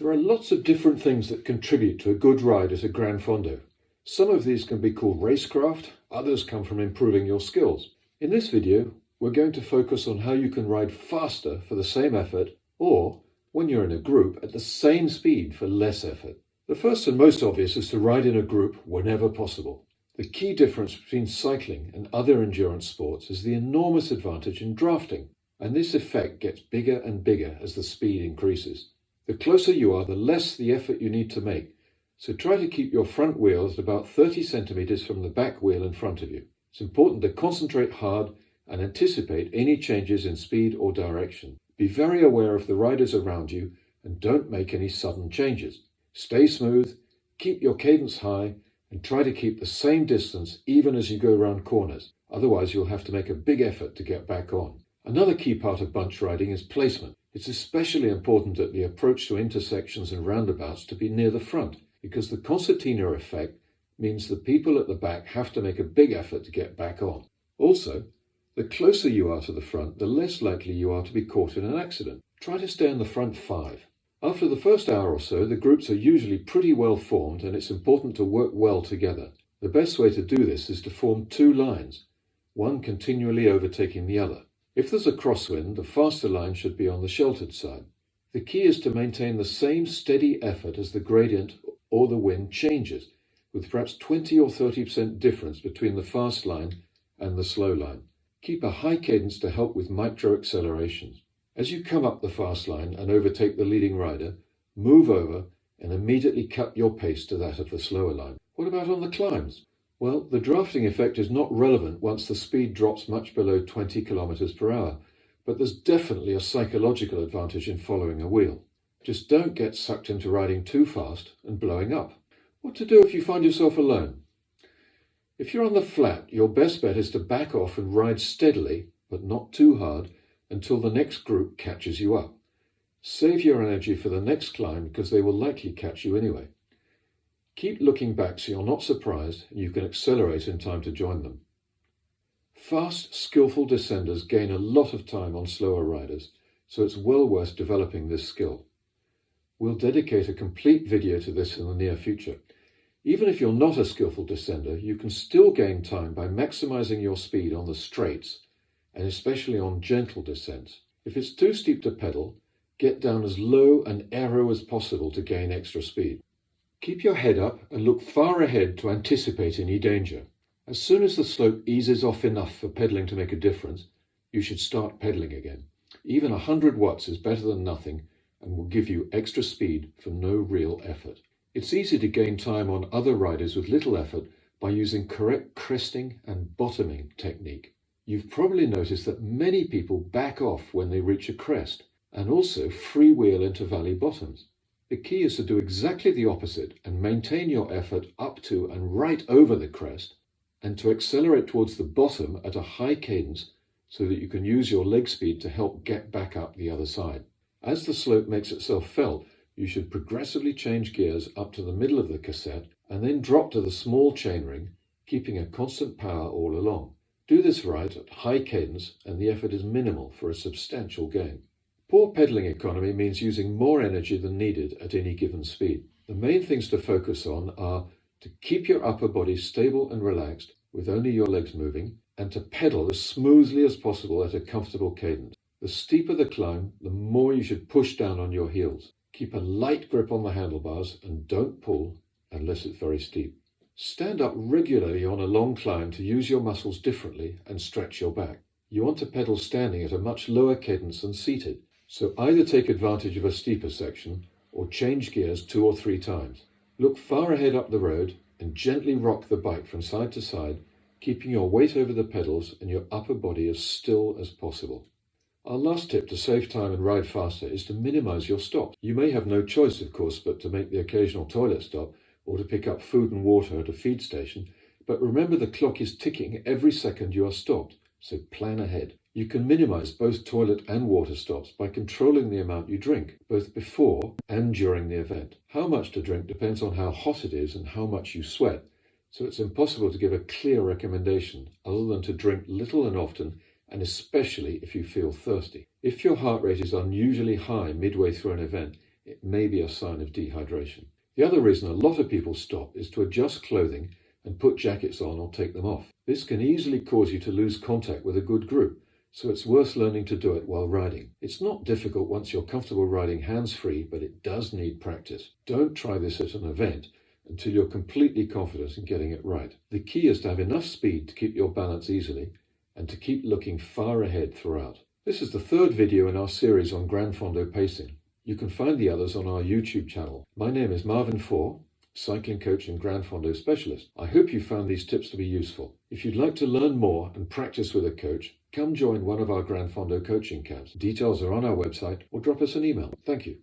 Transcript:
There are lots of different things that contribute to a good ride at a Granfondo. Some of these can be called racecraft, others come from improving your skills. In this video, we're going to focus on how you can ride faster for the same effort, or, when you're in a group, at the same speed for less effort. The first and most obvious is to ride in a group whenever possible. The key difference between cycling and other endurance sports is the enormous advantage in drafting, and this effect gets bigger and bigger as the speed increases. The closer you are, the less the effort you need to make, so try to keep your front wheels at about 30 centimeters from the back wheel in front of you. It's important to concentrate hard and anticipate any changes in speed or direction. Be very aware of the riders around you and don't make any sudden changes. Stay smooth, keep your cadence high, and try to keep the same distance even as you go round corners. Otherwise, you'll have to make a big effort to get back on. Another key part of bunch riding is placement. It's especially important at the approach to intersections and roundabouts to be near the front, because the concertina effect means the people at the back have to make a big effort to get back on. Also, the closer you are to the front, the less likely you are to be caught in an accident. Try to stay in the front 5. After the first hour or so, the groups are usually pretty well formed and it's important to work well together. The best way to do this is to form 2 lines, one continually overtaking the other. If there's a crosswind, the faster line should be on the sheltered side. The key is to maintain the same steady effort as the gradient or the wind changes, with perhaps 20 or 30% difference between the fast line and the slow line. Keep a high cadence to help with micro accelerations. As you come up the fast line and overtake the leading rider, move over and immediately cut your pace to that of the slower line. What about on the climbs? Well, the drafting effect is not relevant once the speed drops much below 20 kilometers per hour, but there's definitely a psychological advantage in following a wheel. Just don't get sucked into riding too fast and blowing up. What to do if you find yourself alone? If you're on the flat, your best bet is to back off and ride steadily, but not too hard, until the next group catches you up. Save your energy for the next climb because they will likely catch you anyway. Keep looking back so you're not surprised and you can accelerate in time to join them. Fast, skillful descenders gain a lot of time on slower riders, so it's well worth developing this skill. We'll dedicate a complete video to this in the near future. Even if you're not a skillful descender, you can still gain time by maximizing your speed on the straights, and especially on gentle descents. If it's too steep to pedal, get down as low and aero as possible to gain extra speed. Keep your head up and look far ahead to anticipate any danger. As soon as the slope eases off enough for pedaling to make a difference, you should start pedaling again. Even 100 watts is better than nothing and will give you extra speed for no real effort. It's easy to gain time on other riders with little effort by using correct cresting and bottoming technique. You've probably noticed that many people back off when they reach a crest and also freewheel into valley bottoms. The key is to do exactly the opposite and maintain your effort up to and right over the crest, and to accelerate towards the bottom at a high cadence so that you can use your leg speed to help get back up the other side. As the slope makes itself felt, you should progressively change gears up to the middle of the cassette and then drop to the small chainring, keeping a constant power all along. Do this right at high cadence and the effort is minimal for a substantial gain. Poor pedaling economy means using more energy than needed at any given speed. The main things to focus on are to keep your upper body stable and relaxed with only your legs moving, and to pedal as smoothly as possible at a comfortable cadence. The steeper the climb, the more you should push down on your heels. Keep a light grip on the handlebars and don't pull unless it's very steep. Stand up regularly on a long climb to use your muscles differently and stretch your back. You want to pedal standing at a much lower cadence than seated, so either take advantage of a steeper section or change gears 2 or 3 times. Look far ahead up the road and gently rock the bike from side to side, keeping your weight over the pedals and your upper body as still as possible. Our last tip to save time and ride faster is to minimize your stops. You may have no choice, of course, but to make the occasional toilet stop or to pick up food and water at a feed station, but remember the clock is ticking every second you are stopped, so plan ahead. You can minimize both toilet and water stops by controlling the amount you drink, both before and during the event. How much to drink depends on how hot it is and how much you sweat, so it's impossible to give a clear recommendation other than to drink little and often, and especially if you feel thirsty. If your heart rate is unusually high midway through an event, it may be a sign of dehydration. The other reason a lot of people stop is to adjust clothing and put jackets on or take them off. This can easily cause you to lose contact with a good group, so it's worth learning to do it while riding. It's not difficult once you're comfortable riding hands-free, but it does need practice. Don't try this at an event until you're completely confident in getting it right. The key is to have enough speed to keep your balance easily and to keep looking far ahead throughout. This is the third video in our series on Granfondo pacing. You can find the others on our YouTube channel. My name is Marvin Faure, cycling coach and Granfondo specialist. I hope you found these tips to be useful. If you'd like to learn more and practice with a coach, come join one of our Granfondo coaching camps. Details are on our website or drop us an email. Thank you.